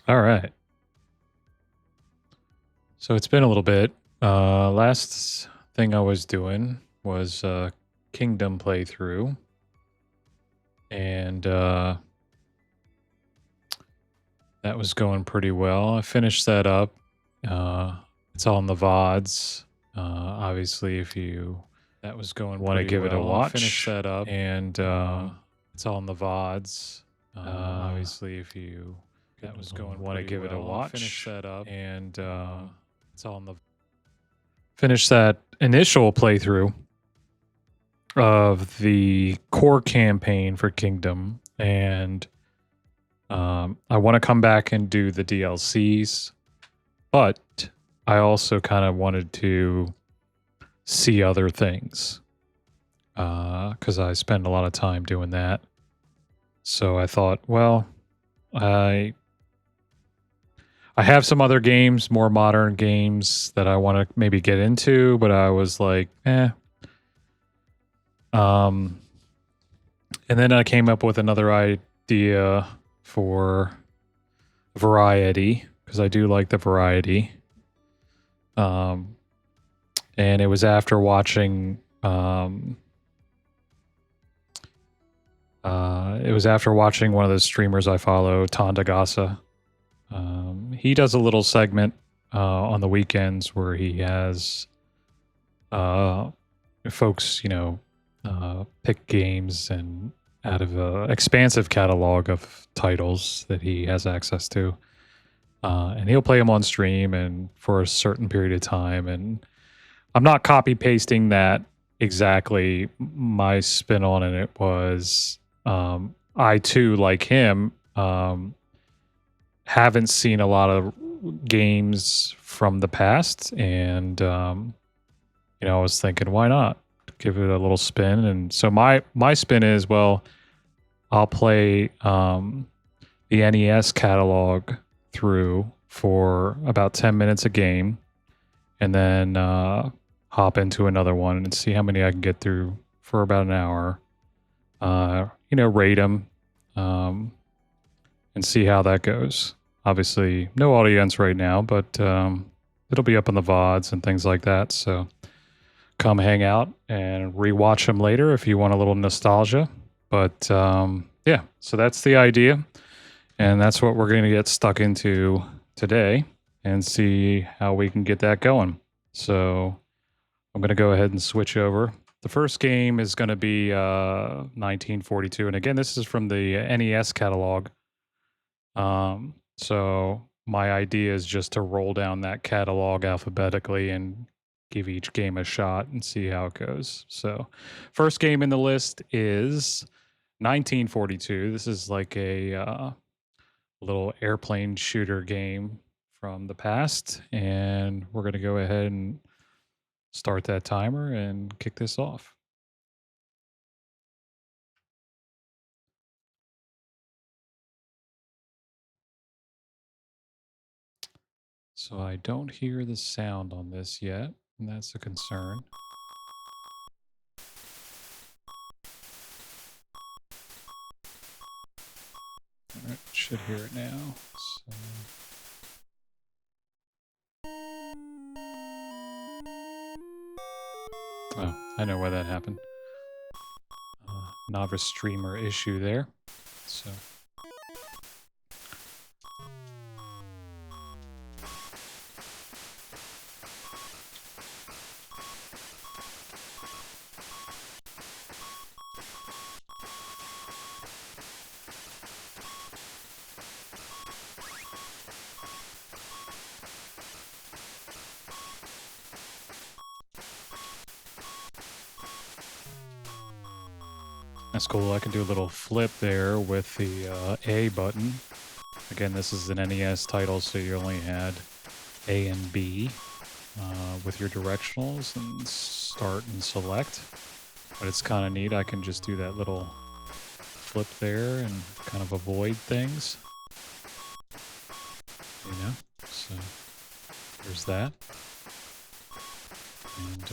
All right. So it's been a little bit. Last thing I was doing was Kingdom playthrough. And that was going pretty well. I finished that up. It's all in the VODs. Obviously, if you that was going want to give it a watch, finish that up, and it's all in the VODs. Obviously, if you that was going want to give it a watch, finish that up, and it's all in the finish that initial playthrough of the core campaign for Kingdom, and I want to come back and do the DLCs, but I also kind of wanted to see other things because I spend a lot of time doing that. So I thought, well, I have some other games, more modern games that I want to maybe get into, but I was like, eh. And then I came up with another idea for variety, because I do like the variety. And it was after watching one of the streamers I follow, Tandagasa. He does a little segment on the weekends where he has folks, pick games and out of an expansive catalog of titles that he has access to. And he'll play them on stream and for a certain period of time. And I'm not copy pasting that exactly. My spin on it was I too, like him, haven't seen a lot of games from the past. And, I was thinking, why not give it a little spin? And so my spin is, well, I'll play the NES catalog through for about 10 minutes a game, and then hop into another one and see how many I can get through for about an hour. Rate them and see how that goes. Obviously, no audience right now, but it'll be up on the VODs and things like that. So come hang out and rewatch them later if you want a little nostalgia. But yeah, so that's the idea. And that's what we're going to get stuck into today and see how we can get that going. So I'm going to go ahead and switch over. The first game is going to be 1942. And again, this is from the NES catalog. So my idea is just to roll down that catalog alphabetically and give each game a shot and see how it goes. So first game in the list is 1942. This is like a little airplane shooter game from the past, and we're going to go ahead and start that timer and kick this off. So I don't hear the sound on this yet, and that's a concern. All right, should hear it now. So. Oh, I know why that happened. Novice streamer issue there. So. That's cool. I can do a little flip there with the A button. Again, this is an NES title, so you only had A and B with your directionals and start and select. But it's kind of neat. I can just do that little flip there and kind of avoid things. So there's that. And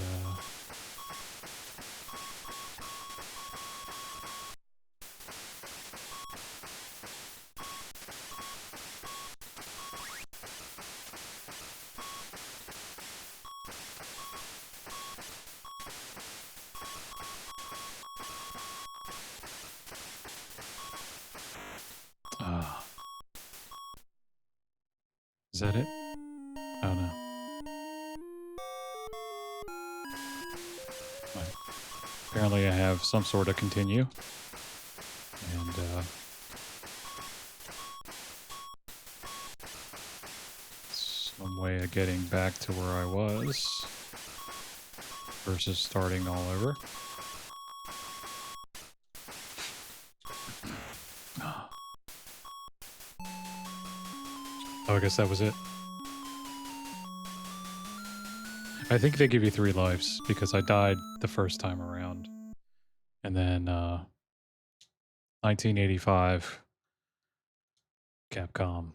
Is that it? Oh no. Right. Apparently I have some sort of continue. And some way of getting back to where I was versus starting all over. Oh, I guess that was it. I think they give you 3 lives because I died the first time around. And then 1985 Capcom.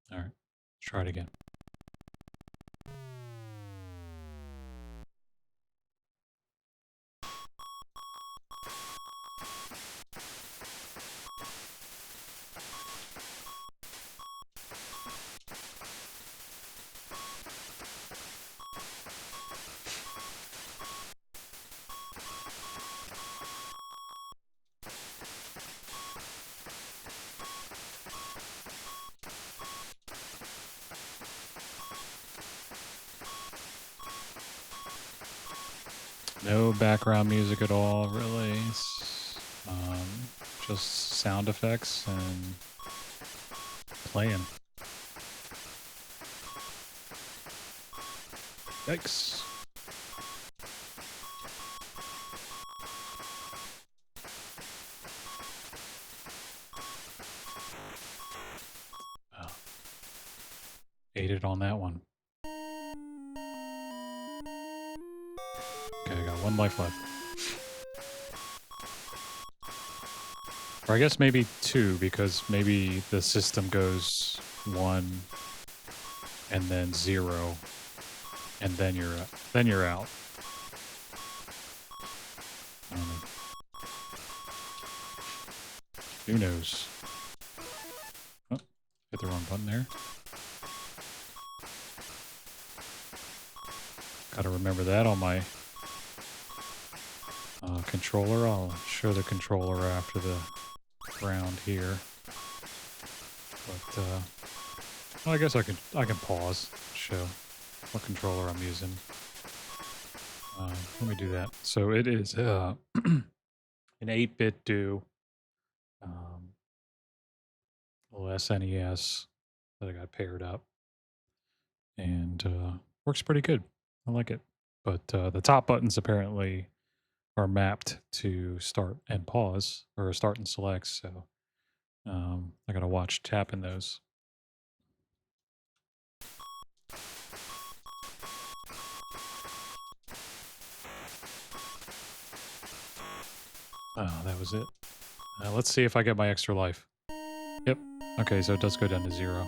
All right, try it again. No background music at all, really. It's just sound effects and playing. Yikes. Oh. Ate it on that one. Okay, I got 1 life left. Or I guess maybe 2, because maybe the system goes 1 and then 0, and then you're out. I don't know. Who knows? Oh, hit the wrong button there. Gotta remember that on my controller. I'll show the controller after the round here. But well, I guess I can pause, show what controller I'm using. Let me do that. So it is an 8-bit do little SNES that I got paired up, and works pretty good. I like it. But the top buttons apparently are mapped to start and pause, or start and select, so I gotta watch tapping those. Oh, that was it. Let's see if I get my extra life. Yep. Okay, so it does go down to 0.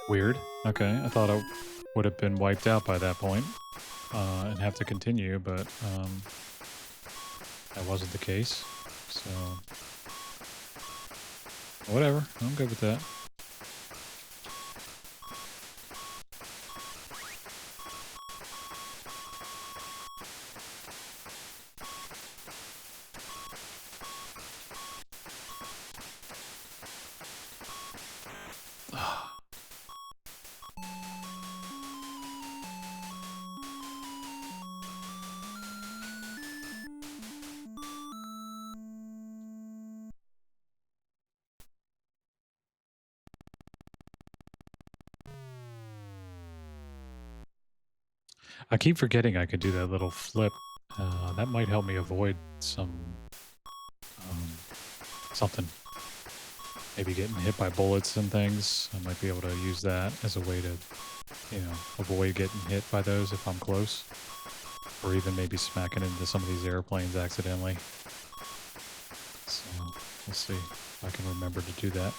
Weird. Okay, I thought I would have been wiped out by that point, and have to continue, but that wasn't the case. So whatever, I'm good with that. I keep forgetting I could do that little flip. That might help me avoid something. Maybe getting hit by bullets and things. I might be able to use that as a way to, avoid getting hit by those if I'm close. Or even maybe smacking into some of these airplanes accidentally. So, we'll see if I can remember to do that.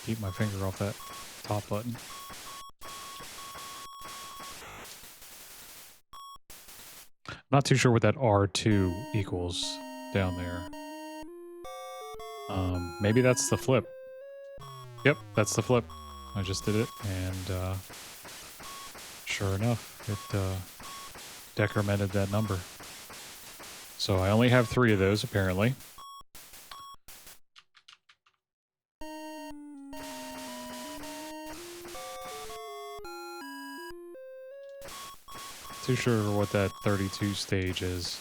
Keep my finger off that top button. I'm not too sure what that R2 equals down there. Maybe that's the flip. Yep, that's the flip. I just did it, and sure enough, it decremented that number. So I only have 3 of those, apparently. Too sure what that 32 stage is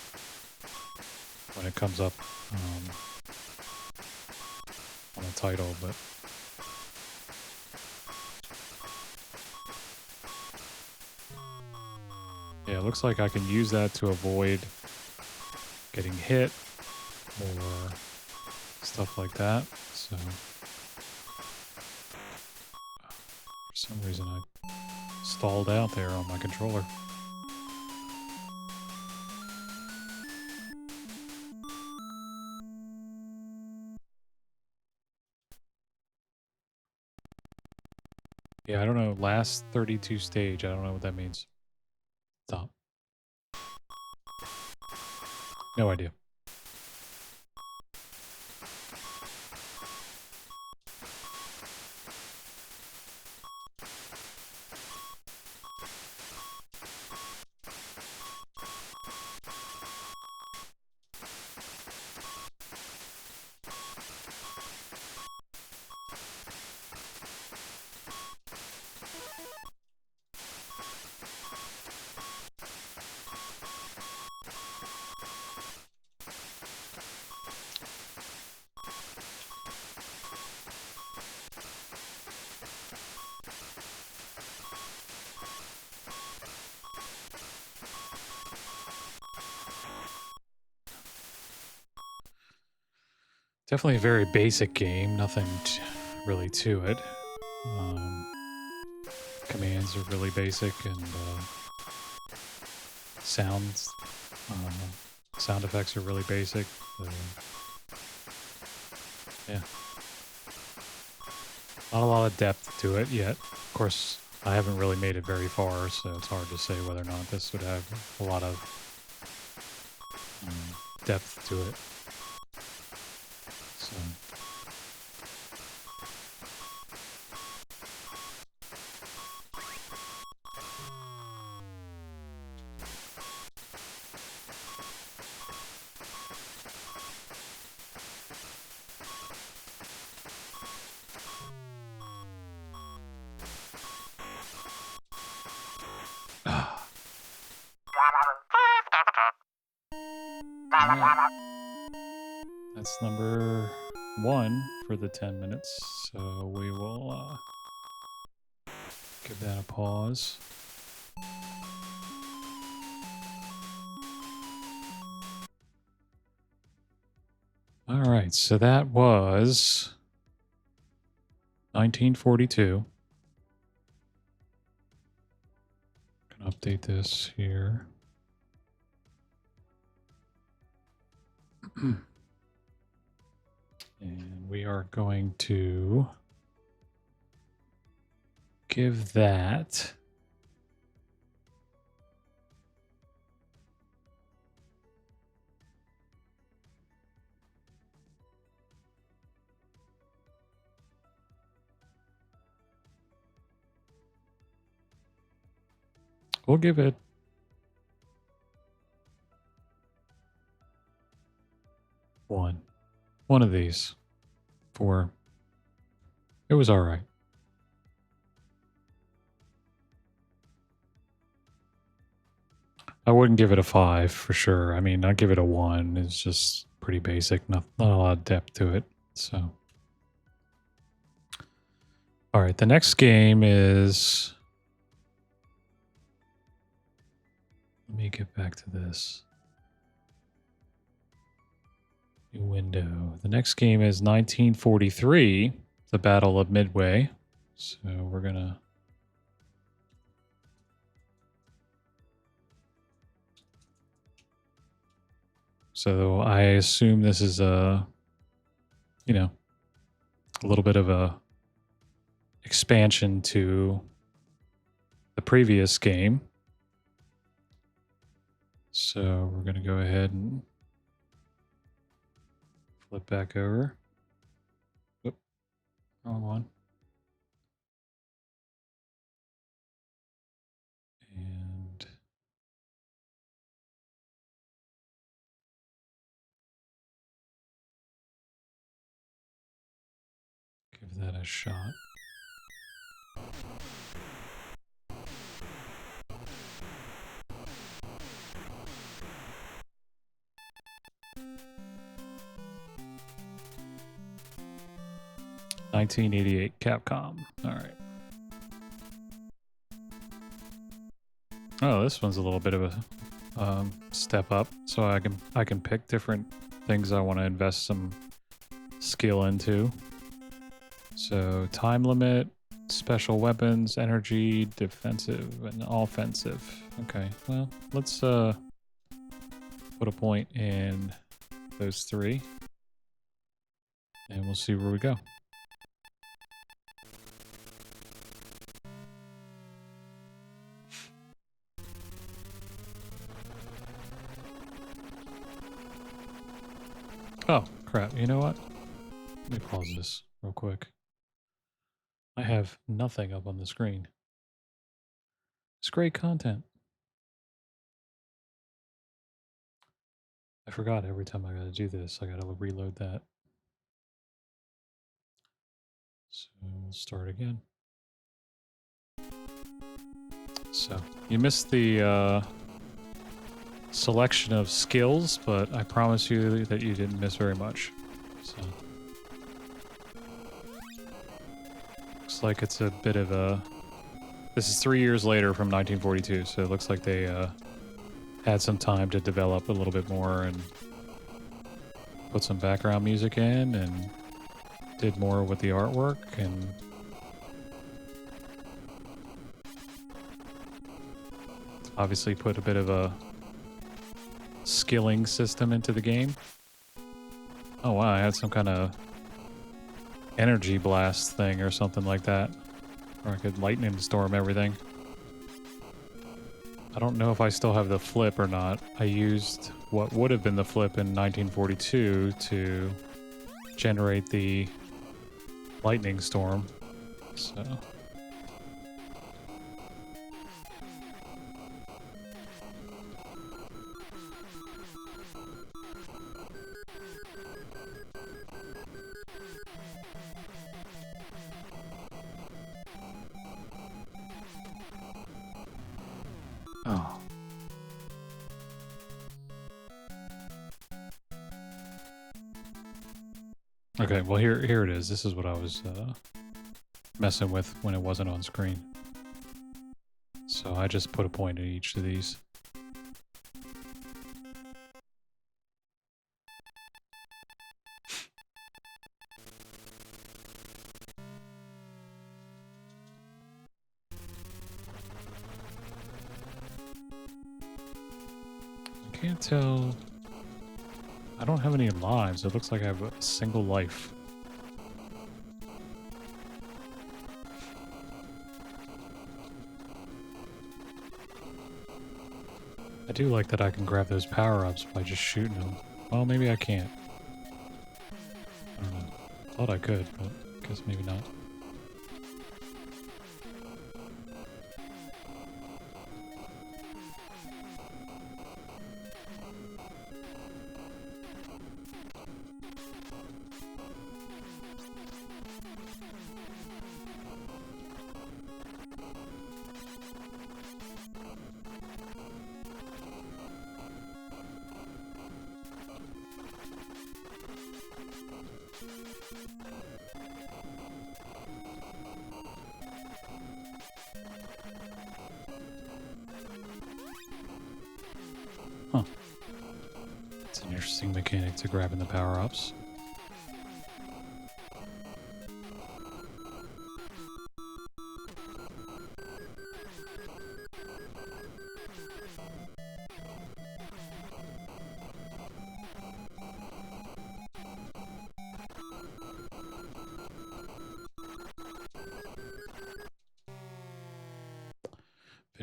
when it comes up on the title, but yeah, it looks like I can use that to avoid getting hit or stuff like that. So for some reason I stalled out there on my controller. Yeah, I don't know. Last 32 stage. I don't know what that means. Stop. No idea. Definitely a very basic game. Nothing really to it. Commands are really basic, and sounds, sound effects are really basic. Yeah. Not a lot of depth to it yet. Of course, I haven't really made it very far, so it's hard to say whether or not this would have a lot of depth to it. So. That's number 1 for the 10 minutes, so we will give that a pause. All right, so that was 1942. Can update this here. And we are going to give that we'll give it one of these for it was all right. I wouldn't give it a 5 for sure. I mean, I'd give it a 1. It's just pretty basic, not a lot of depth to it. So, all right, the next game is. Let me get back to this. New window. The next game is 1943, the Battle of Midway. So we're gonna. So I assume this is a little bit of a expansion to the previous game. So we're going to go ahead and flip back over. Oop, wrong one. And give that a shot. $1988 Capcom. All right. Oh, this one's a little bit of a step up, so I can pick different things I want to invest some skill into. So time limit, special weapons, energy, defensive, and offensive. Okay, well, let's put a point in those three, and we'll see where we go. Oh, crap. You know what? Let me pause this real quick. I have nothing up on the screen. It's great content. I forgot every time I gotta do this, I gotta reload that. So we'll start again. So you missed the selection of skills, but I promise you that you didn't miss very much. So looks like it's a bit of a... This is 3 years later from 1942, so it looks like they had some time to develop a little bit more and put some background music in and did more with the artwork and obviously put a bit of a skilling system into the game. Oh wow, I had some kind of energy blast thing or something like that, where I could lightning storm everything. I don't know if I still have the flip or not. I used what would have been the flip in 1942 to generate the lightning storm, so... Oh. Okay, well here it is. This is what I was messing with when it wasn't on screen. So I just put a point in each of these. I can't tell. I don't have any lives. It looks like I have a single life. I do like that I can grab those power-ups by just shooting them. Well, maybe I can't. I don't know. Thought I could, but I guess maybe not. Huh. It's an interesting mechanic to grabbing the power-ups.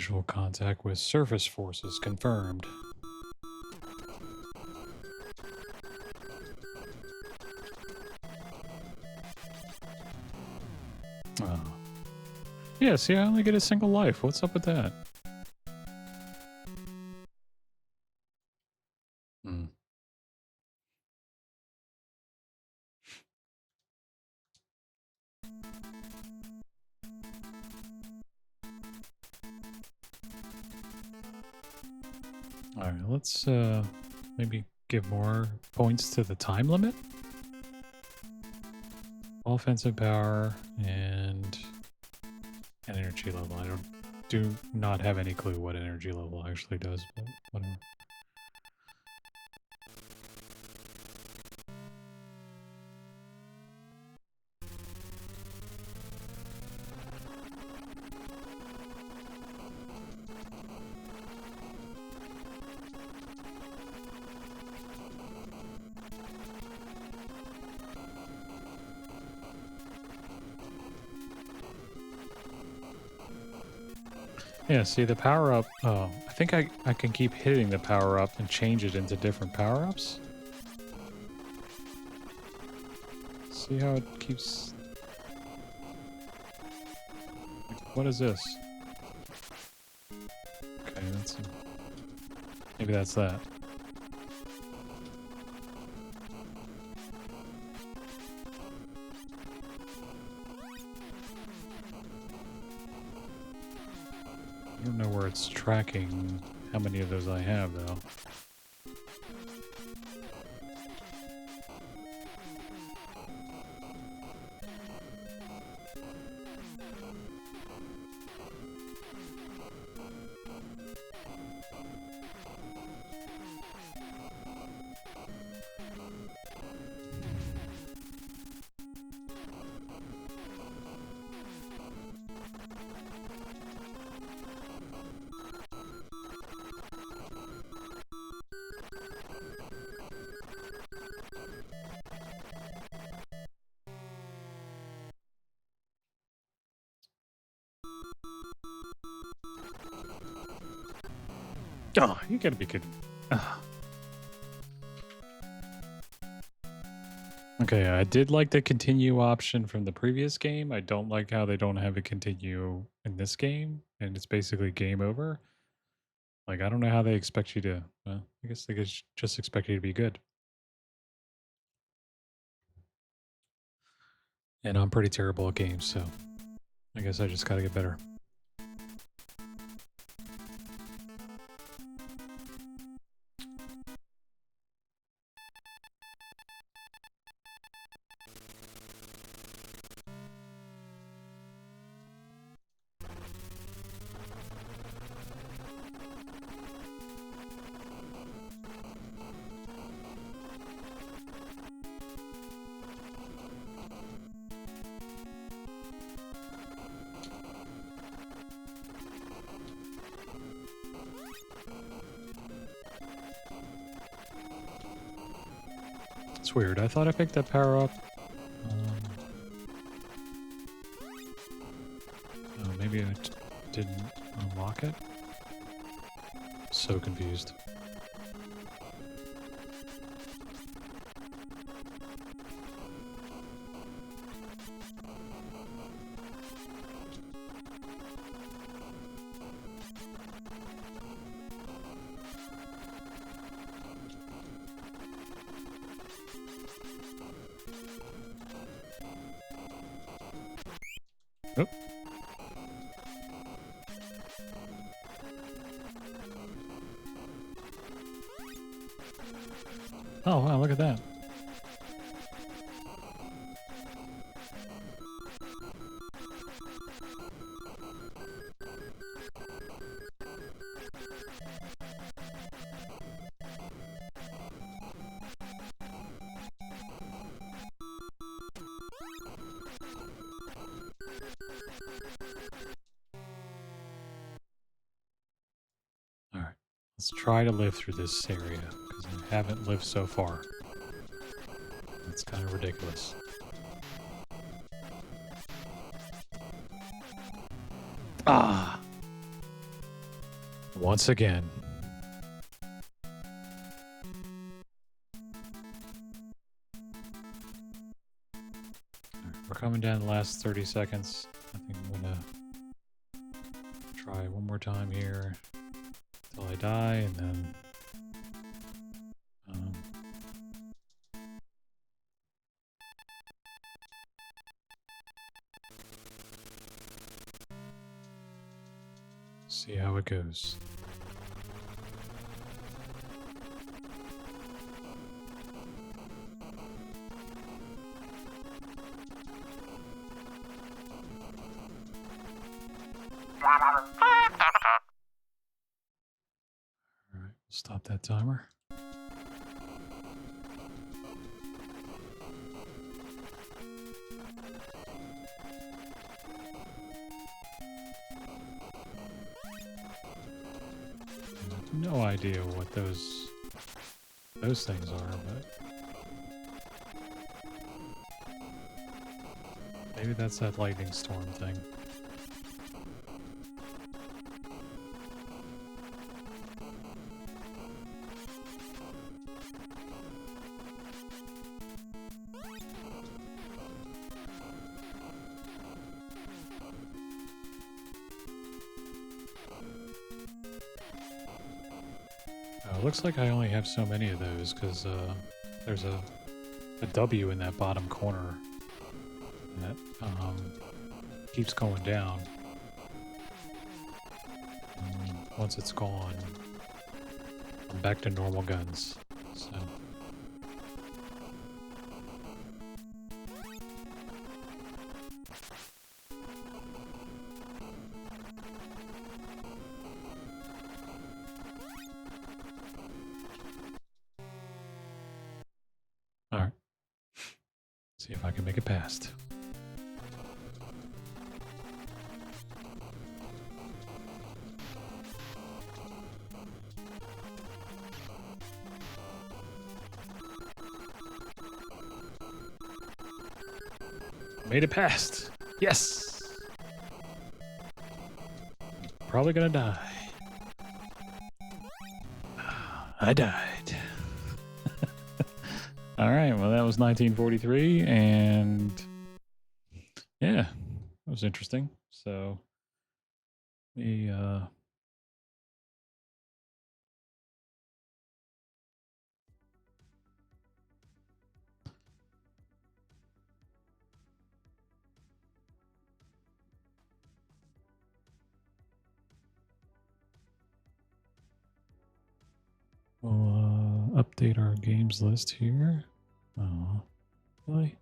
Visual contact with surface forces confirmed. Oh. Yeah, see, I only get a single life. What's up with that? Hmm. Alright, let's maybe give more points to the time limit. Offensive power and an energy level. I do not have any clue what energy level actually does, but whatever. Yeah, see the power up. Oh, I think I can keep hitting the power up and change it into different power ups. See how it keeps. Like, what is this? Okay, maybe that's that. I don't know where it's tracking how many of those I have, though. Oh, you gotta be kidding. Okay, I did like the continue option from the previous game. I don't like how they don't have a continue in this game, and it's basically game over. Like, I don't know how they expect you to... Well, I guess they just expect you to be good. And I'm pretty terrible at games, so I guess I just gotta get better. It's weird. I thought I picked that power up. Maybe I didn't unlock it. So confused. Oh. Oh, wow, look at that. Alright, let's try to live through this area, because I haven't lived so far. That's kind of ridiculous. Ah! once again. We're coming down the last 30 seconds. I think I'm gonna try one more time here till I die, and then see how it goes. Alright, stop that timer. No idea what those things are, but maybe that's that lightning storm thing. It looks like I only have so many of those because there's a W in that bottom corner that keeps going down. And once it's gone, I'm back to normal guns. So. Alright. See if I can make it past. Made it past. Yes. Probably gonna die. I died. All right. Well, that was 1943, and yeah, that was interesting. So the we'll update our games list here. Oh, really?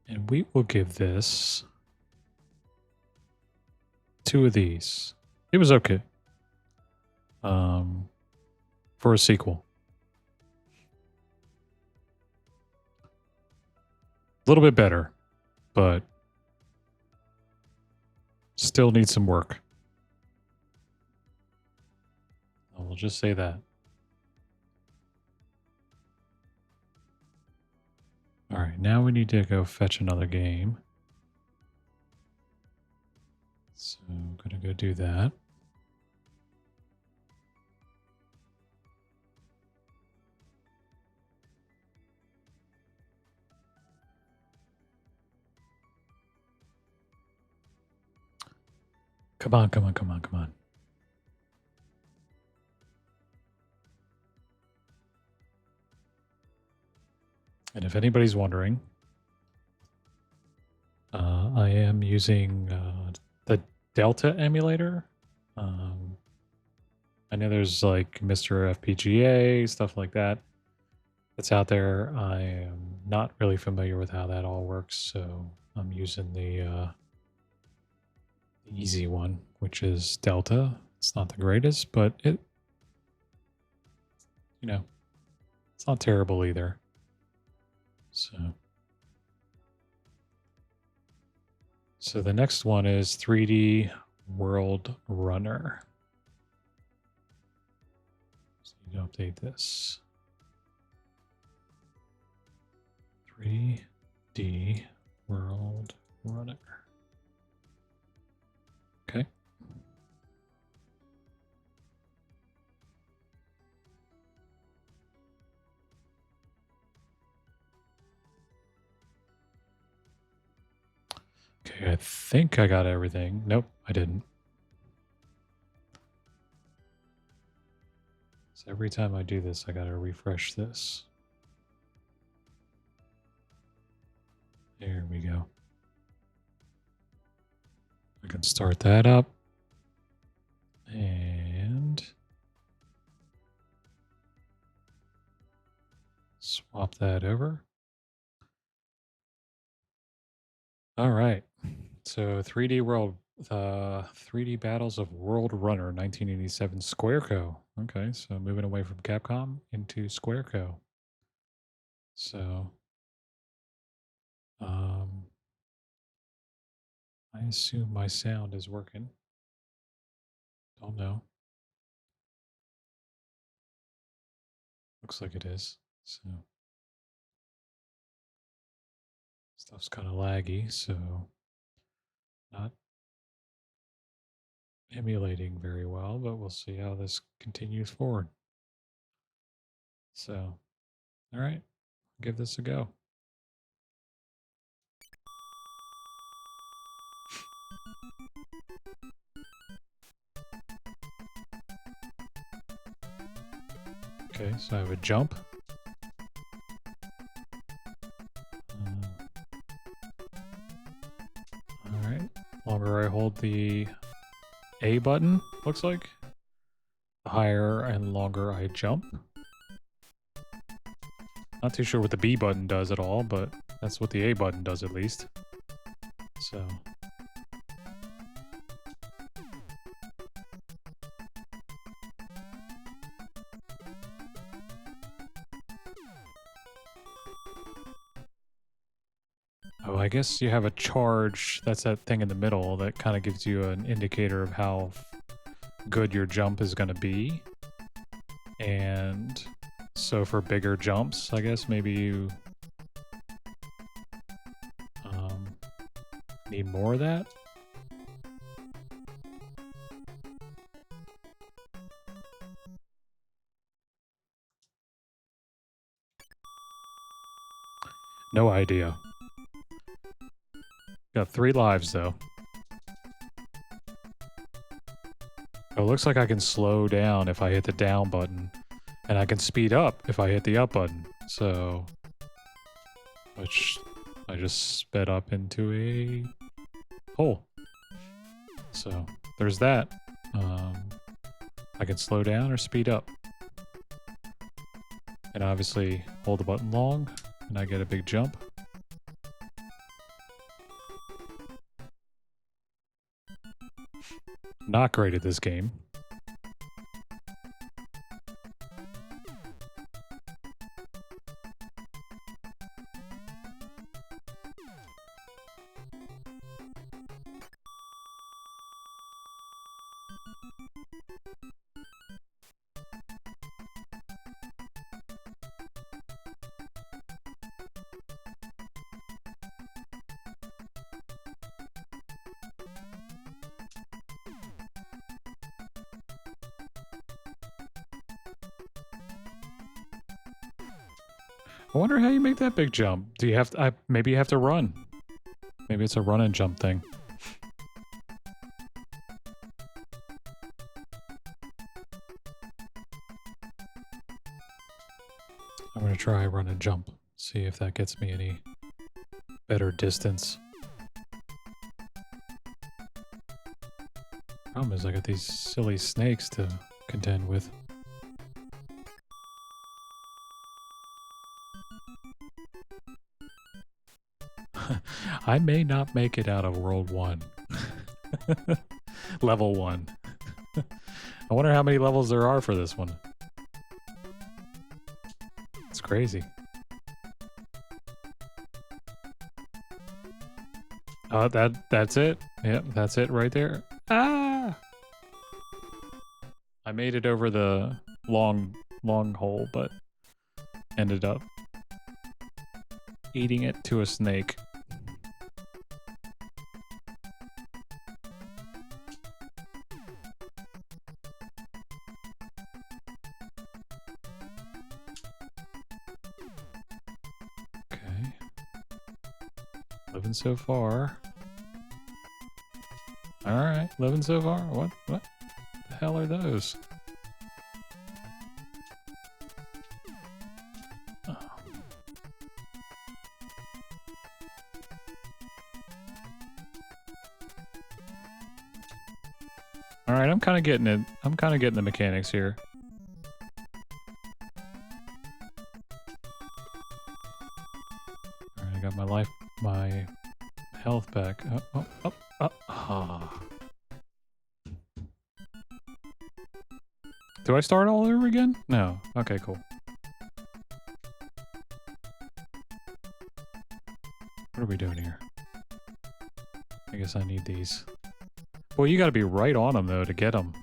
And we will give this 2 of these. It was okay. For a sequel. A little bit better, but still needs some work. I will just say that. All right, now we need to go fetch another game. So I'm going to go do that. Come on, come on, come on, come on. And if anybody's wondering, I am using the Delta emulator. I know there's like Mr. FPGA, stuff like that that's out there. I am not really familiar with how that all works, so I'm using the easy one, which is Delta. It's not the greatest, but it, you know, it's not terrible either. So the next one is 3D World Runner. So you can update this. 3D World Runner. Okay. Okay, I think I got everything. Nope, I didn't. So every time I do this, I gotta refresh this. There we go. I can start that up. And swap that over. All right. So 3D World, 3D Battles of World Runner, 1987 Squareco. Okay, so moving away from Capcom into Squareco. So, I assume my sound is working. Don't know. Looks like it is. So, stuff's kind of laggy, so not emulating very well, but we'll see how this continues forward. So, all right, give this a go. Okay, so I have a jump. All right, longer I hold the A button, looks like, the higher and longer I jump. Not too sure what the B button does at all, but that's what the A button does at least. So. Oh, I guess you have a charge. That's that thing in the middle that kind of gives you an indicator of how good your jump is going to be. And so for bigger jumps, I guess maybe you need more of that. No idea. Got 3 lives though. Oh, it looks like I can slow down if I hit the down button. And I can speed up if I hit the up button. So, which I just sped up into a hole. So, there's that. I can slow down or speed up. And obviously hold the button long and I get a big jump. Not great at this game. I wonder how you make that big jump. Do you have to, maybe you have to run. Maybe it's a run and jump thing. I'm going to try run and jump. See if that gets me any better distance. Problem is I got these silly snakes to contend with. I may not make it out of World 1. Level 1. I wonder how many levels there are for this one. It's crazy. Oh, that's it? Yep, that's it right there. Ah! I made it over the long hole, but ended up eating it to a snake. Okay. Living so far. Alright, living so far. What the hell are those? Oh. Alright, I'm kinda getting it. I'm kinda getting the mechanics here. Alright, I got my life, my health back. Do I start all over again? No. Okay, cool. What are we doing here? I guess I need these. Well, you gotta be right on them, though, to get them.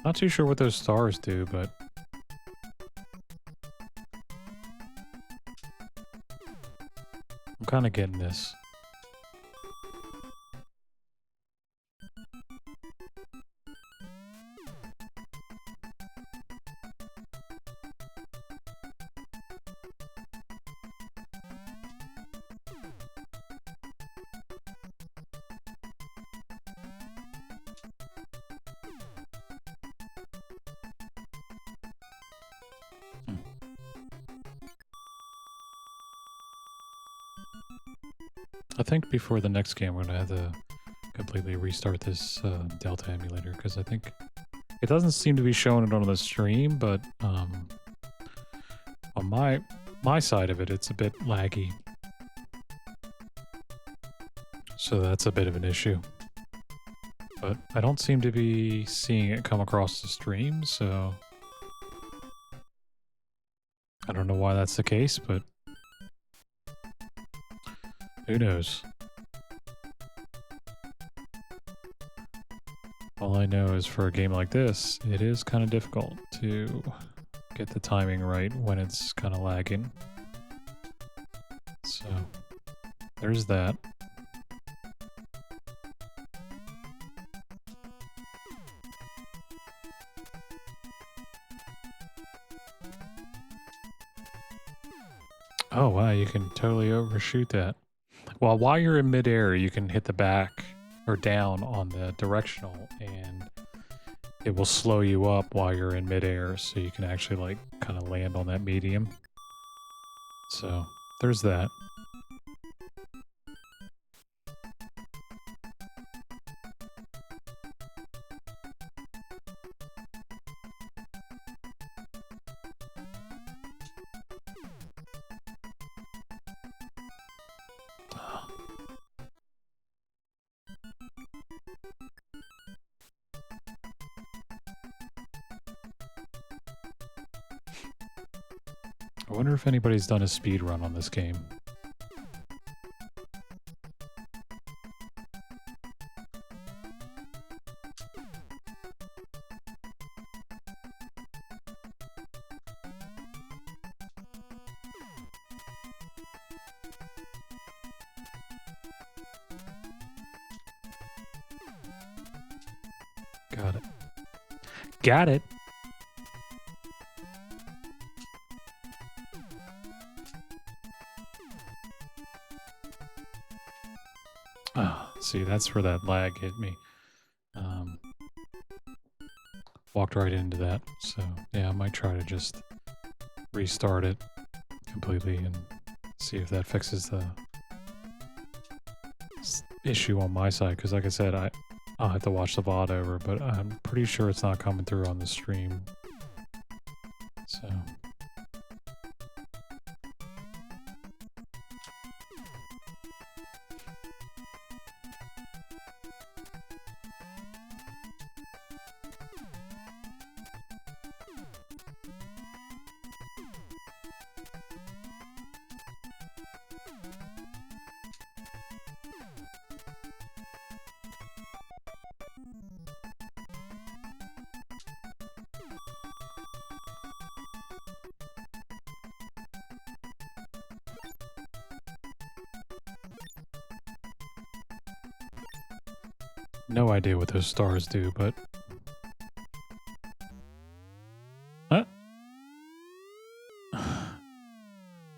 Not too sure what those stars do, but... I'm kind of getting this. I think before the next game, we're gonna have to completely restart this Delta emulator, because I think it doesn't seem to be showing it on the stream, but on my side of it, it's a bit laggy. So that's a bit of an issue. But I don't seem to be seeing it come across the stream, so I don't know why that's the case, but who knows? All I know is for a game like this, it is kind of difficult to get the timing right when it's kind of lagging. So, there's that. Oh wow, you can totally overshoot that. Well, while you're in midair, you can hit the back or down on the directional, and it will slow you up while you're in midair, so you can actually like kind of land on that medium. So there's that. I wonder if anybody's done a speed run on this game. Got it. Got it. See, that's where that lag hit me. Walked right into that. So, yeah, I might try to just restart it completely and see if that fixes the issue on my side. Because like I said, I'll have to watch the VOD over, but I'm pretty sure it's not coming through on the stream. No idea what those stars do, but... Huh?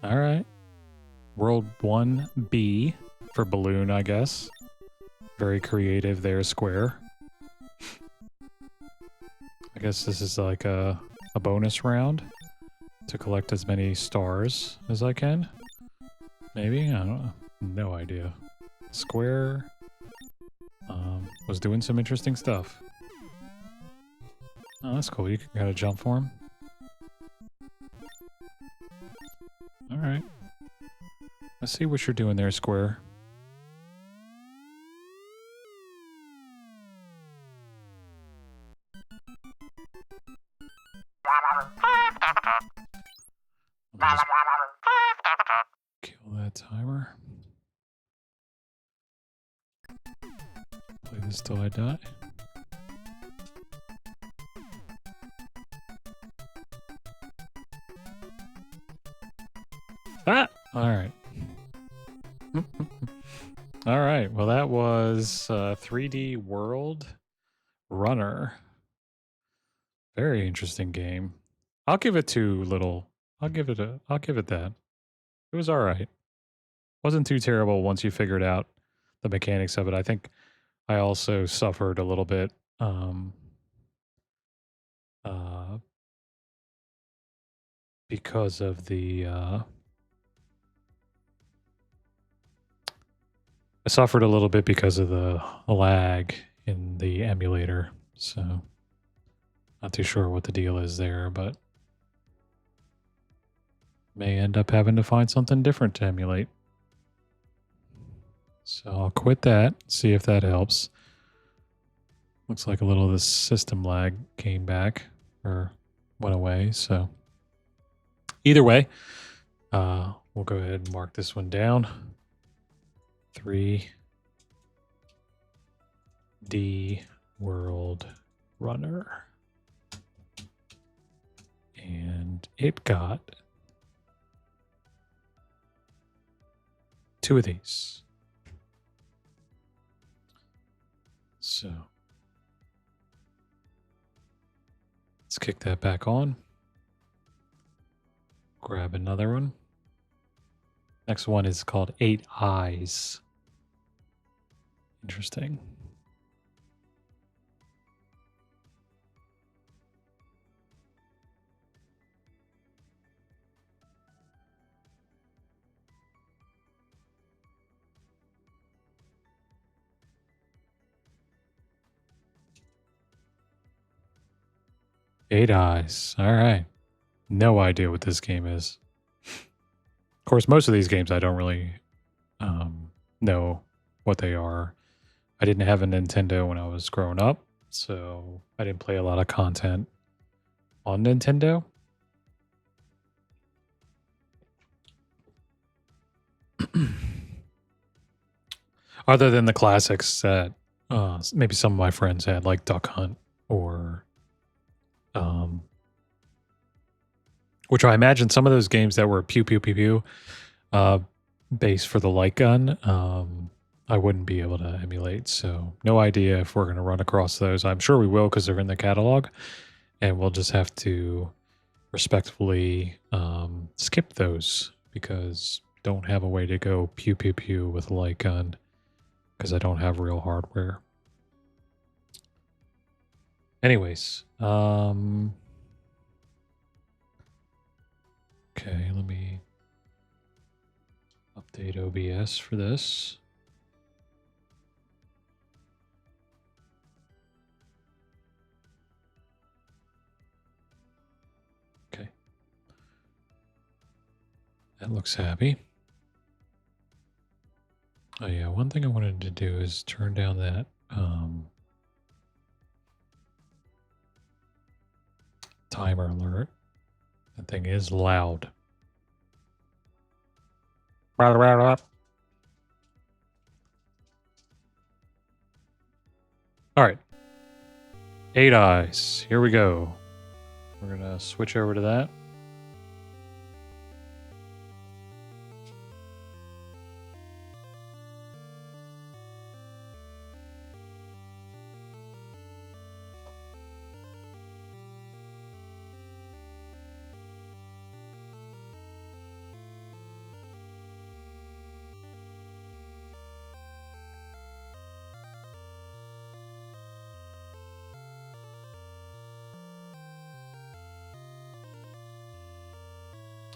Alright. World 1B for balloon, I guess. Very creative there, Square. I guess this is like a bonus round to collect as many stars as I can. Maybe? I don't know. No idea. Square was doing some interesting stuff. Oh, that's cool. You got a jump for him? Alright. I see what you're doing there, Square. I'll just kill that timer. Play this till I die. Ah! Alright. Alright, well that was 3D World Runner. Very interesting game. I'll give it I'll give it that. It was alright. Wasn't too terrible once you figured out the mechanics of it. I think I also suffered a little bit because of the I suffered a little bit because of the lag in the emulator, so not too sure what the deal is there, but may end up having to find something different to emulate. So I'll quit that, see if that helps. Looks like a little of the system lag came back or went away, so either way, we'll go ahead and mark this one down. 3D World Runner. And it got 2 of these. So let's kick that back on. Grab another one. Next one is called 8 Eyes. Interesting. Eight Eyes. All right. No idea what this game is. Of course, most of these games I don't really know what they are. I didn't have a Nintendo when I was growing up, so I didn't play a lot of content on Nintendo. Other than the classics that maybe some of my friends had, like Duck Hunt or which I imagine some of those games that were pew pew pew pew based for the light gun, I wouldn't be able to emulate. So no idea if we're going to run across those. I'm sure we will because they're in the catalog, and we'll just have to respectfully skip those because don't have a way to go pew pew pew with a light gun because I don't have real hardware. Anyways, okay, let me update OBS for this. Okay. That looks happy. Oh yeah, one thing I wanted to do is turn down that timer alert. That thing is loud. All right. 8 Eyes. Here we go. We're going to switch over to that.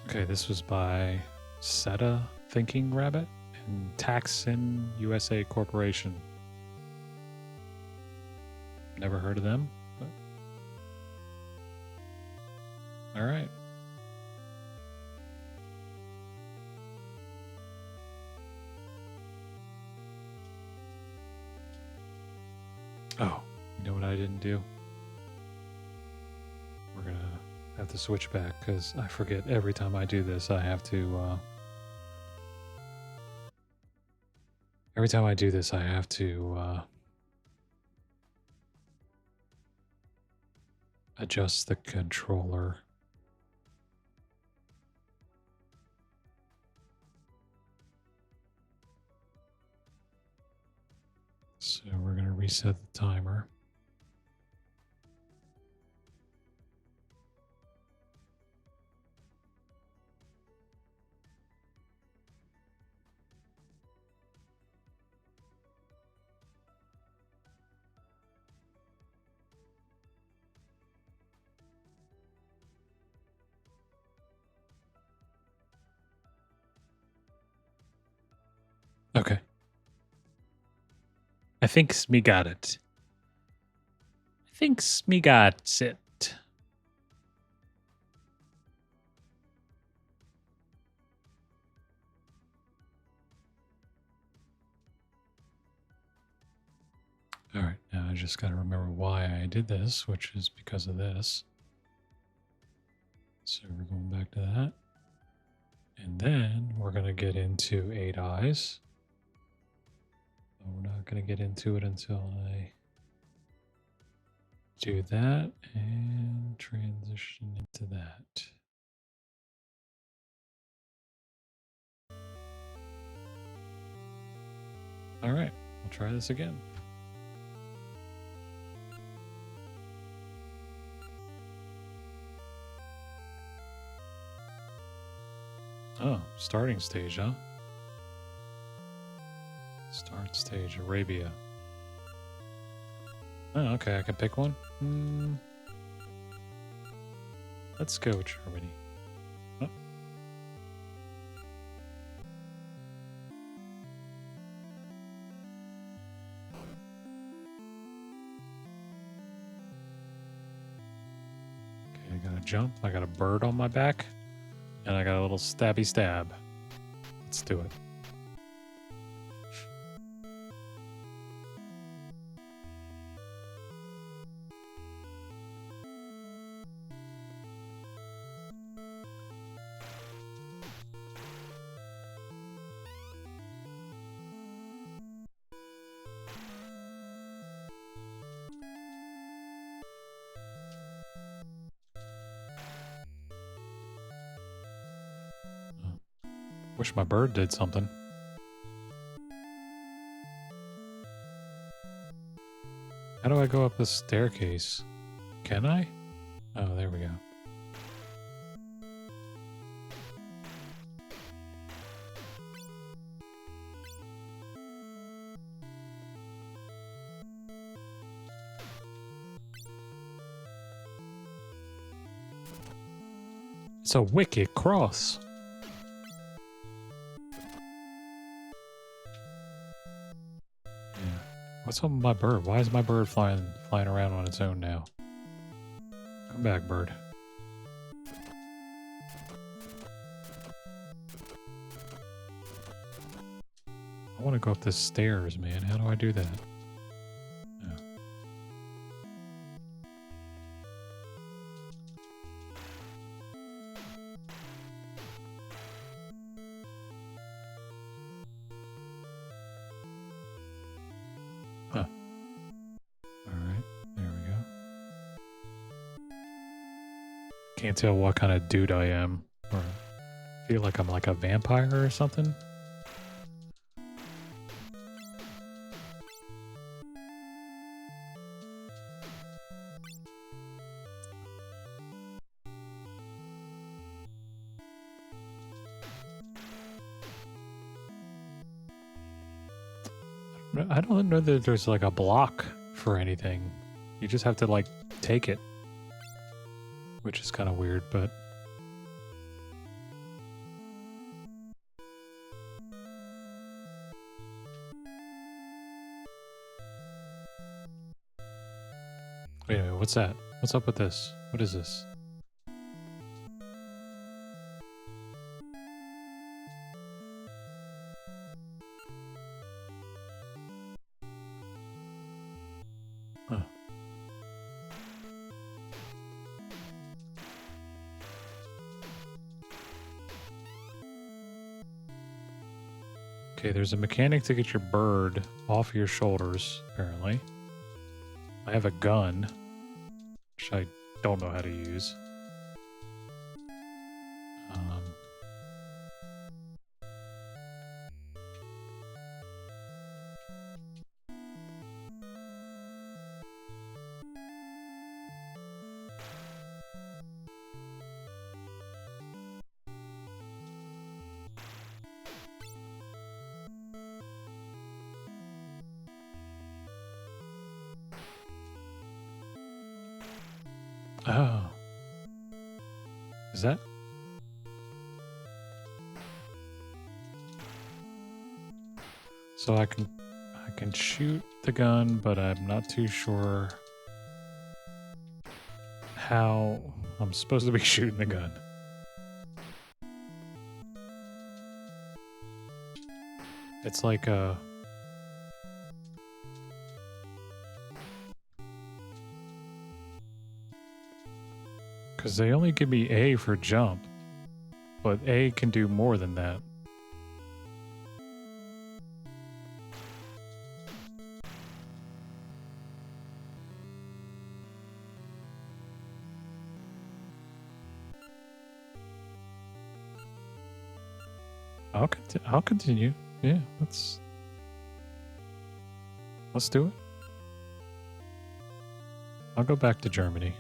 Okay, this was by Seta Thinking Rabbit and Taxin USA Corporation. Never heard of them, but all right. Oh, you know what I didn't do? We're gonna have to switch back because I forget every time I do this. I have to. Every time I do this, I have to adjust the controller. So we're going to reset the timer. Okay. I think me got it. I think me got it. All right, now I just got to remember why I did this, which is because of this. So we're going back to that. And then we're going to get into 8 Eyes. We're not going to get into it until I do that and transition into that. All right, we'll try this again. Oh, starting stage, huh? Start stage, Arabia. Oh, okay, I can pick one. Let's go Germany. Oh. Okay, I got a jump. I got a bird on my back. And I got a little stabby stab. Let's do it. Wish my bird did something. How do I go up this staircase? Can I? Oh, there we go. It's a wicked cross. What's up with my bird? Why is my bird flying around on its own now? Come back, bird. I want to go up the stairs, man. How do I do that? Huh. Alright, there we go. Can't tell what kind of dude I am. Or I feel like I'm like a vampire or something. I don't know that there's like a block for anything. You just have to like take it. Which is kind of weird, but Wait, what's that? What's up with this? What is this? Huh. Okay, there's a mechanic to get your bird off your shoulders, apparently. I have a gun, which I don't know how to use. Oh. Is that? So I can shoot the gun, but I'm not too sure how I'm supposed to be shooting the gun. It's like a... Because they only give me A for jump, but A can do more than that. I'll continue. Yeah, let's do it. I'll go back to Germany.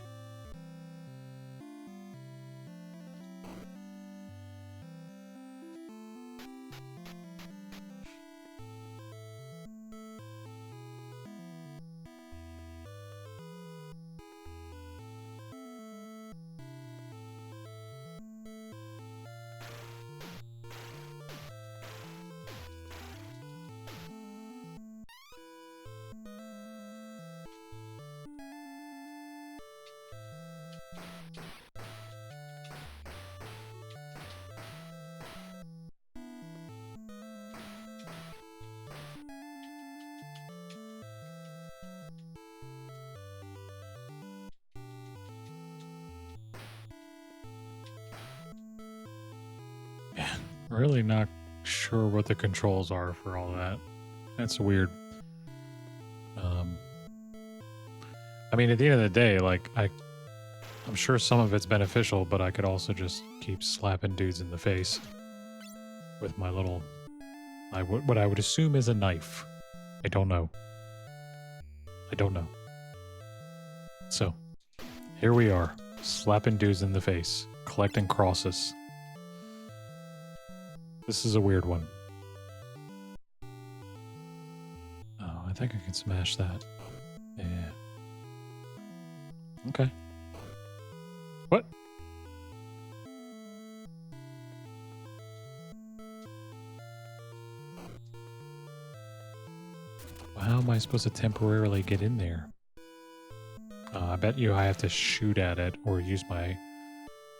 Really not sure what the controls are for all that. That's weird. I mean, at the end of the day, like, I'm sure some of it's beneficial, but I could also just keep slapping dudes in the face with my little, what I would assume is a knife. I don't know. So, here we are, slapping dudes in the face, collecting crosses. This is a weird one. Oh, I think I can smash that. Yeah. Okay. What? Well, how am I supposed to temporarily get in there? I bet you I have to shoot at it or use my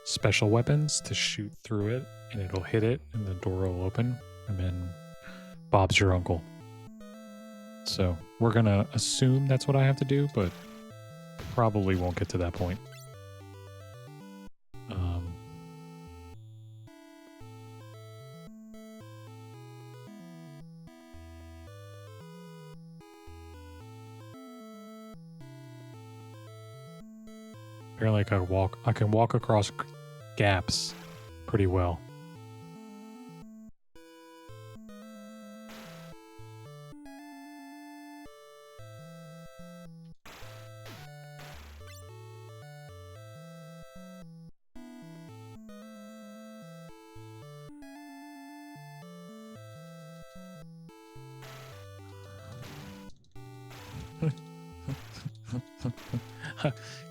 special weapons to shoot through it, and it'll hit it, and the door will open, and then Bob's your uncle. So we're gonna assume that's what I have to do, but probably won't get to that point. Apparently I can walk across gaps pretty well.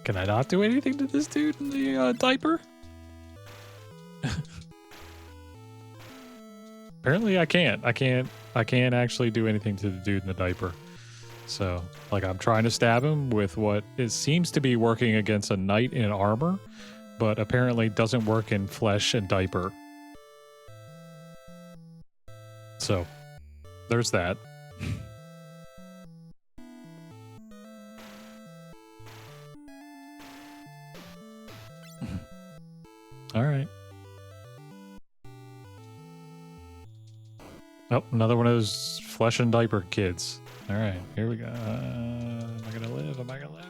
Can I not do anything to this dude in the diaper? Apparently I can't. I can't actually do anything to the dude in the diaper. So, like, I'm trying to stab him with what it seems to be working against a knight in armor, but apparently doesn't work in flesh and diaper. So, there's that. All right. Oh, another one of those flesh and diaper kids. All right, here we go. Am I gonna live? Am I gonna live?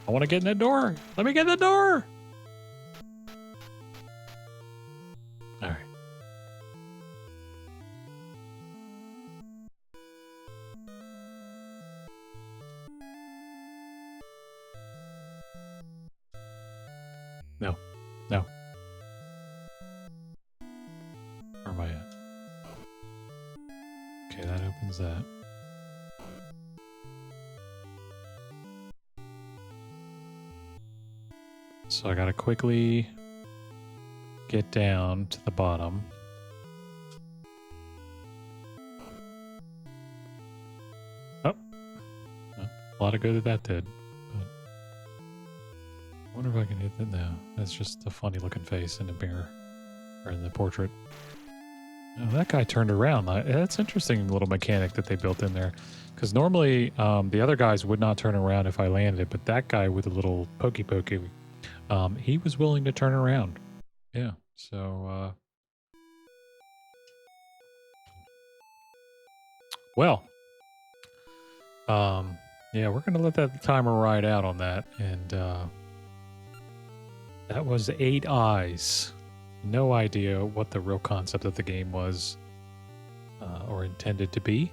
I want to get in that door. Let me get in the door. All right. No. No. Where am I at? Okay, that opens that. So I gotta quickly get down to the bottom. Oh. Oh, a lot of good that did. But I wonder if I can hit that now. That's just a funny looking face in the mirror. Or in the portrait. Oh, that guy turned around. That's interesting little mechanic that they built in there. Because normally the other guys would not turn around if I landed, but that guy with a little pokey, he was willing to turn around. Yeah, so... well, yeah, we're going to let that timer ride out on that. And that was 8 eyes. No idea what the real concept of the game was or intended to be.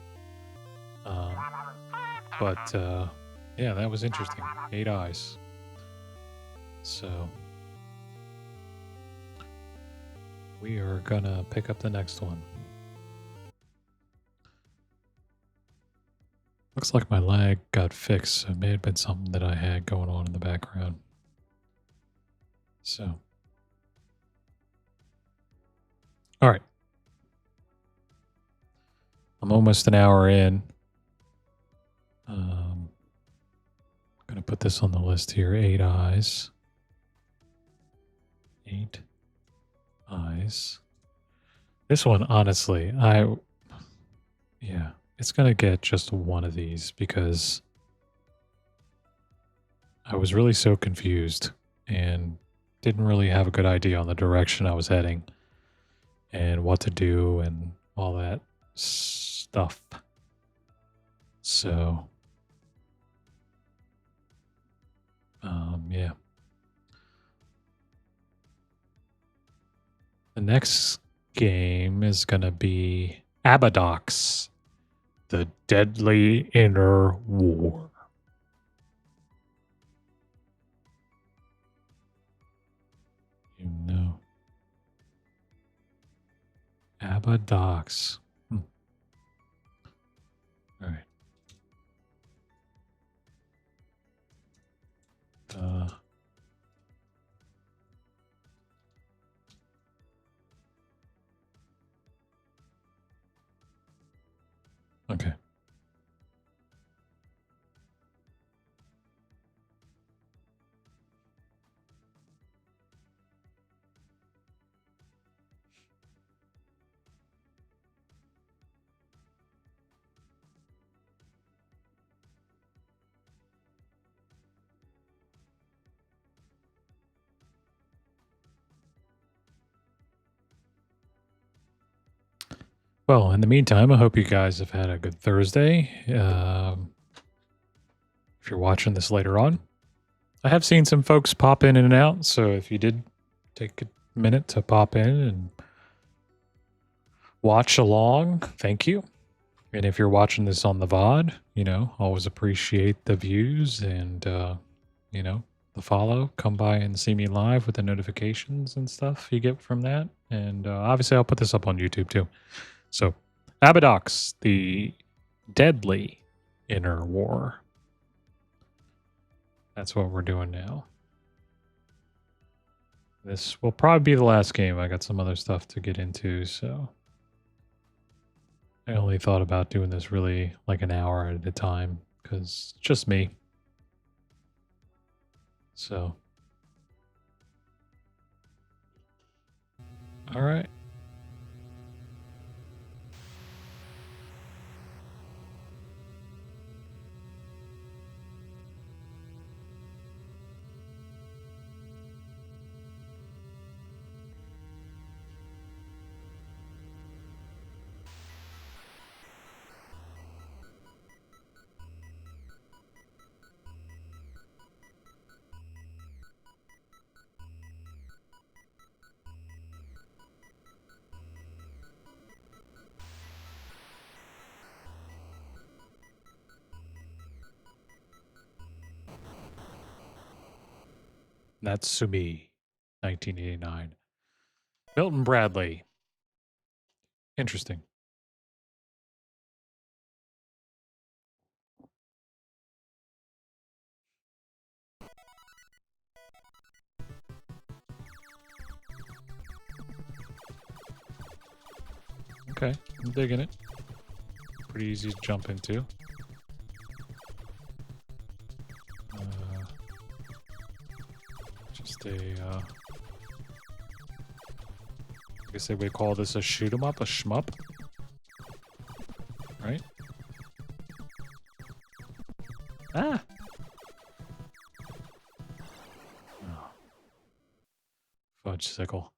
But yeah, that was interesting. 8 eyes. So we are gonna pick up the next one. Looks like my lag got fixed, so it may have been something that I had going on in the background. So, all right. I'm almost an hour in. I'm gonna put this on the list here. 8 eyes. 8 eyes. This one, honestly, yeah, it's gonna get just one of these because I was really so confused and didn't really have a good idea on the direction I was heading and what to do and all that stuff. So, yeah. The next game is going to be Abadox, the Deadly Inner War. You know. Abadox. All right. Okay. Well, in the meantime, I hope you guys have had a good Thursday. If you're watching this later on, I have seen some folks pop in and out. So if you did take a minute to pop in and watch along, thank you. And if you're watching this on the VOD, you know, always appreciate the views and, you know, the follow. Come by and see me live with the notifications and stuff you get from that. And obviously, I'll put this up on YouTube too. So, Abadox, the Deadly Inner War. That's what we're doing now. This will probably be the last game. I got some other stuff to get into, so. I only thought about doing this really like an hour at a time because it's just me. So, all right. Natsumi, 1989. Milton Bradley. Interesting. Okay, I'm digging it. Pretty easy to jump into. Just I guess they would call this a shoot 'em up, a shmup. Right? Ah! Oh. Fudge sickle.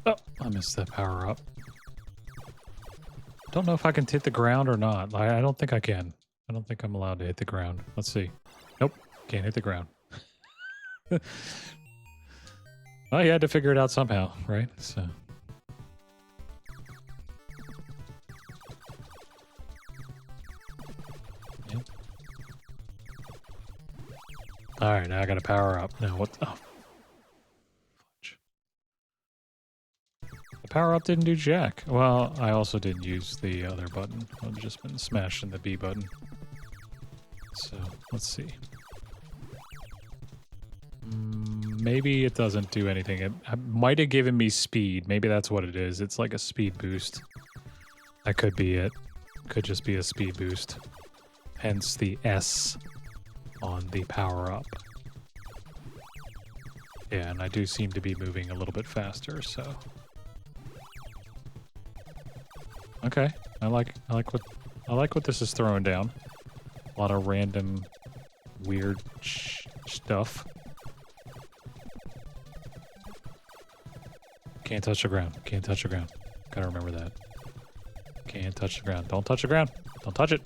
Oh, I missed that power up. Don't know if I can hit the ground or not. I don't think I can. I don't think I'm allowed to hit the ground. Let's see. Nope, can't hit the ground. Well, you had to figure it out somehow, right? So. Yeah. All right, now I got to power up. Now what? Oh. The power up didn't do jack. Well, I also didn't use the other button. I've just been smashing the B button. So, let's see. Maybe it doesn't do anything. It might have given me speed. Maybe that's what it is. It's like a speed boost. That could be it. Could just be a speed boost. Hence the S on the power up. Yeah, and I do seem to be moving a little bit faster, so. Okay, I like what this is throwing down. A lot of random, weird stuff. Can't touch the ground. Can't touch the ground. Gotta remember that. Can't touch the ground. Don't touch the ground. Don't touch it.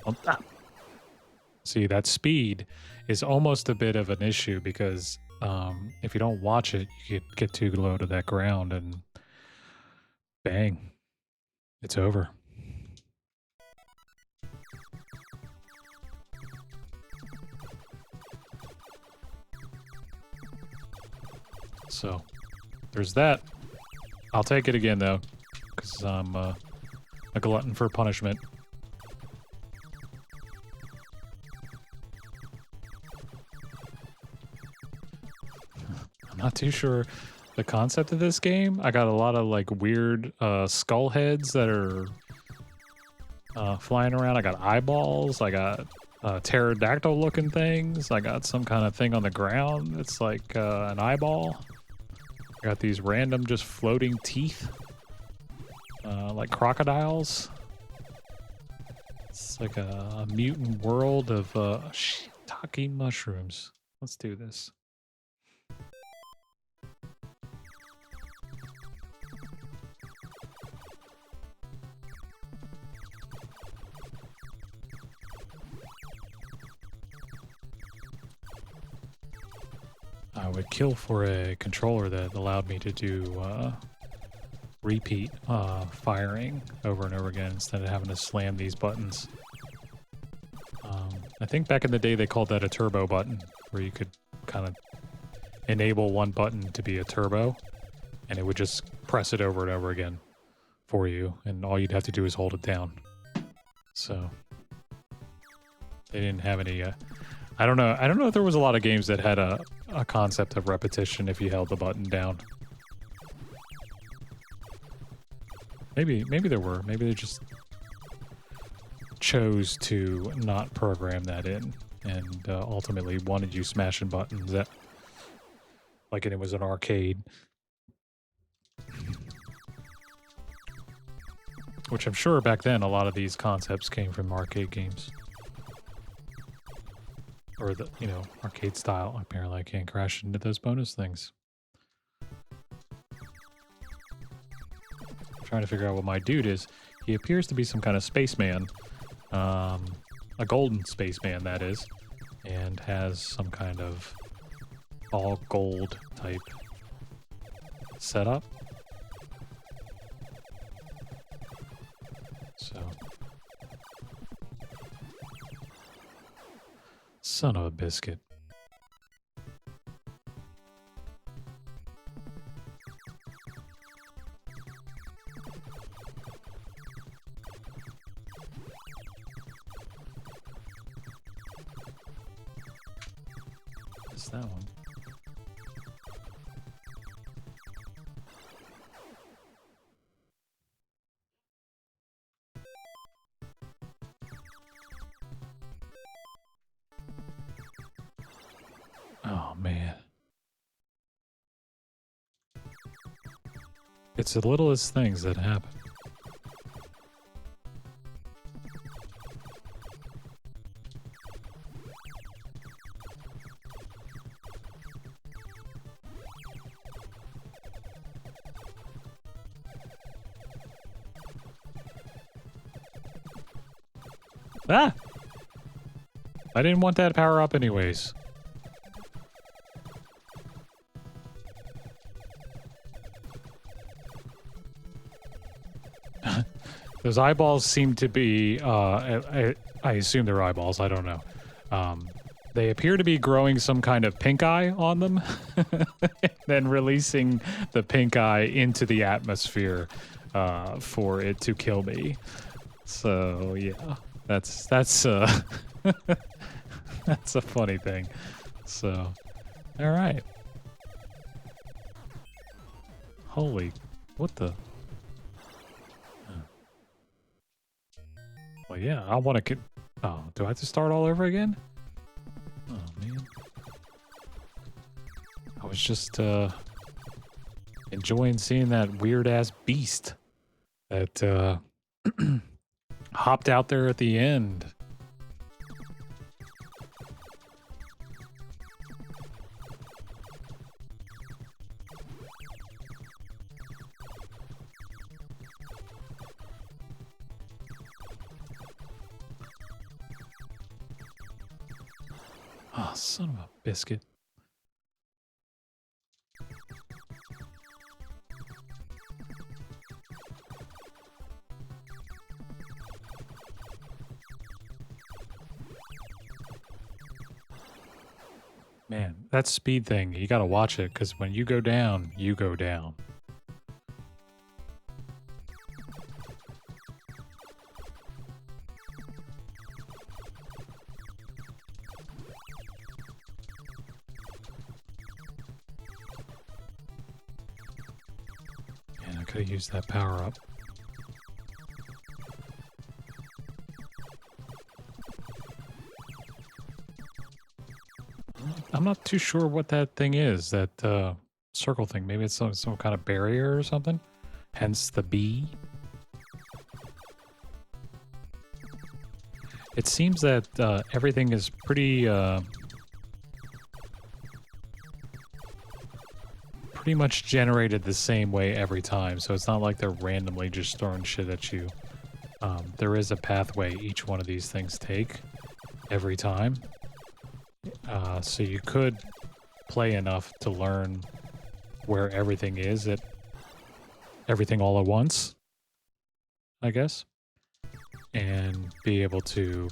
Don't, ah. See, that speed is almost a bit of an issue because if you don't watch it, you get too low to that ground and bang, it's over. So, there's that. I'll take it again, though, because I'm a glutton for punishment. I'm not too sure the concept of this game. I got a lot of, like, weird skull heads that are flying around. I got eyeballs. I got pterodactyl-looking things. I got some kind of thing on the ground. It's like an eyeball. I got these random just floating teeth. Like crocodiles. It's like a mutant world of shiitake mushrooms. Let's do this. I would kill for a controller that allowed me to do repeat firing over and over again instead of having to slam these buttons. I think back in the day they called that a turbo button, where you could kind of enable one button to be a turbo, and it would just press it over and over again for you, and all you'd have to do is hold it down. So they didn't have any I don't know. I don't know if there was a lot of games that had a concept of repetition if you held the button down. Maybe there were. Maybe they just chose to not program that in and ultimately wanted you smashing buttons that like it was an arcade. Which I'm sure back then a lot of these concepts came from arcade games. Or the, you know, arcade style. Apparently I can't crash into those bonus things. I'm trying to figure out what my dude is. He appears to be some kind of spaceman. A golden spaceman, that is. And has some kind of all gold type setup. So. Son of a biscuit. What's that one? Oh, man. It's the littlest things that happen. Ah! I didn't want that power up anyways. Those eyeballs seem to be, I assume they're eyeballs, I don't know. They appear to be growing some kind of pink eye on them, then releasing the pink eye into the atmosphere for it to kill me. So, yeah, that's that's a funny thing. So, all right. Holy, what the? Well, yeah, I want to. Oh, do I have to start all over again? Oh man, I was just enjoying seeing that weird ass beast that hopped out there at the end. Oh, son of a biscuit. Man, that speed thing, you gotta watch it, because when you go down, you go down. And I could have used that power up. I'm not too sure what that thing is, that circle thing. Maybe it's some kind of barrier or something. Hence the B. It seems that everything is pretty much generated the same way every time, so it's not like they're randomly just throwing shit at you. There is a pathway each one of these things take every time. So you could play enough to learn where everything is at everything all at once, I guess, and be able to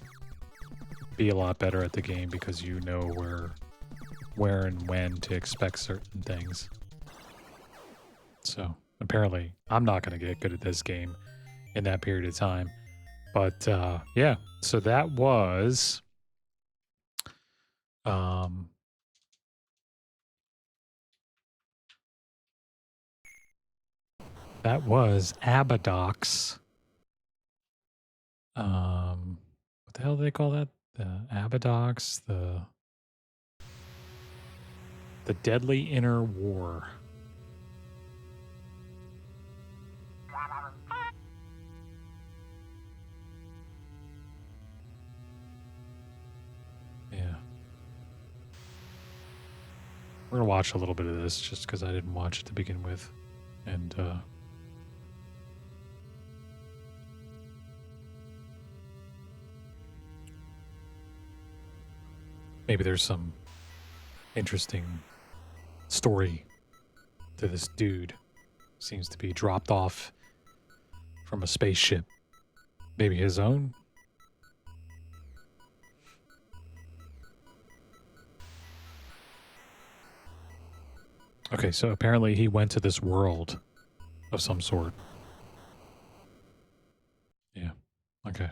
be a lot better at the game because you know where and when to expect certain things. So apparently I'm not going to get good at this game in that period of time. But yeah, so that was That was Abadox. What the hell do they call that? The Abadox, the Deadly Inner War. Yeah. We're gonna watch a little bit of this just because I didn't watch it to begin with. And maybe there's some interesting story to this dude. Seems to be dropped off from a spaceship. Maybe his own? Okay, so apparently he went to this world of some sort. Yeah. Okay.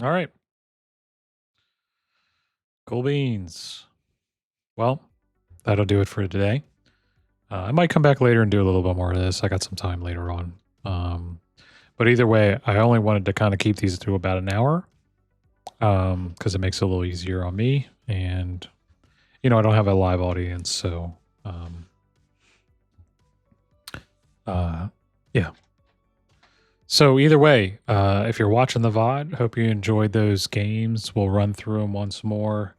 All right. Cool beans. Well, that'll do it for today. I might come back later and do a little bit more of this. I got some time later on. But either way, I only wanted to kind of keep these to about an hour because it makes it a little easier on me. And, I don't have a live audience. So, yeah. So either way, if you're watching the VOD, hope you enjoyed those games. We'll run through them once more.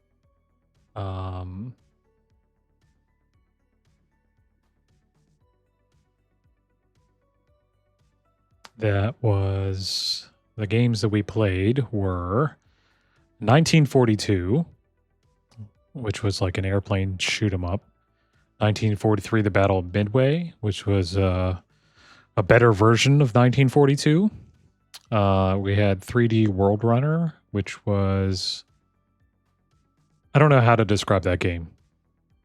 That was the games that we played were 1942, which was like an airplane shoot 'em up. 1943, the Battle of Midway, which was a better version of 1942. We had 3D World Runner, which was... I don't know how to describe that game.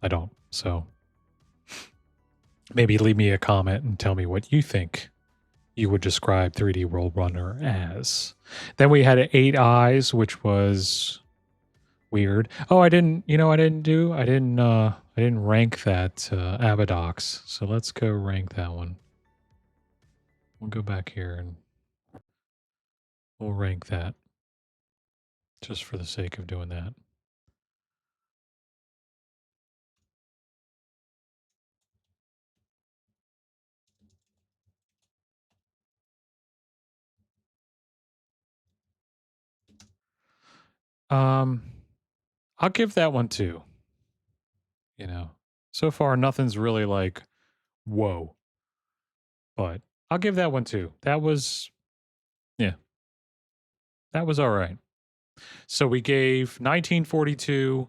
I don't. So maybe leave me a comment and tell me what you think you would describe 3D World Runner as. Then we had 8 Eyes, which was weird. Oh, I didn't rank that Abadox. So let's go rank that one. We'll go back here and we'll rank that just for the sake of doing that. I'll give that one 2. So far nothing's really like, whoa. But I'll give that one 2. That was all right. So we gave 1942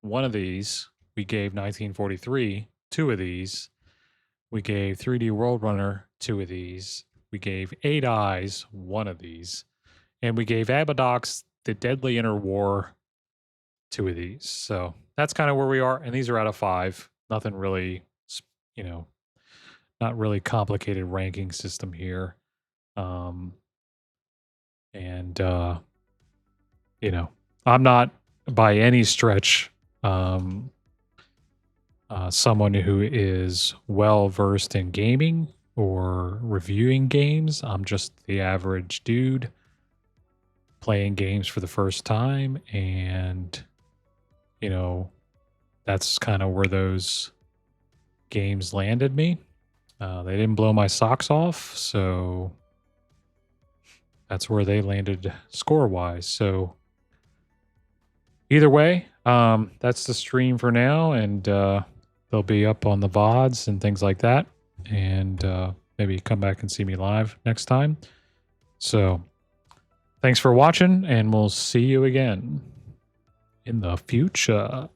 one of these. We gave 1943 2 of these. We gave 3D World Runner 2 of these. We gave 8 Eyes 1 of these. And we gave Abadox, the Deadly Inner War 2 of these. So that's kind of where we are. And these are out of 5. Nothing really, not really complicated ranking system here. I'm not by any stretch someone who is well versed in gaming or reviewing games. I'm just the average dude playing games for the first time, and that's kind of where those games landed me. They didn't blow my socks off, so that's where they landed score-wise. So either way, that's the stream for now, and they'll be up on the VODs and things like that. And maybe come back and see me live next time. So thanks for watching, and we'll see you again in the future.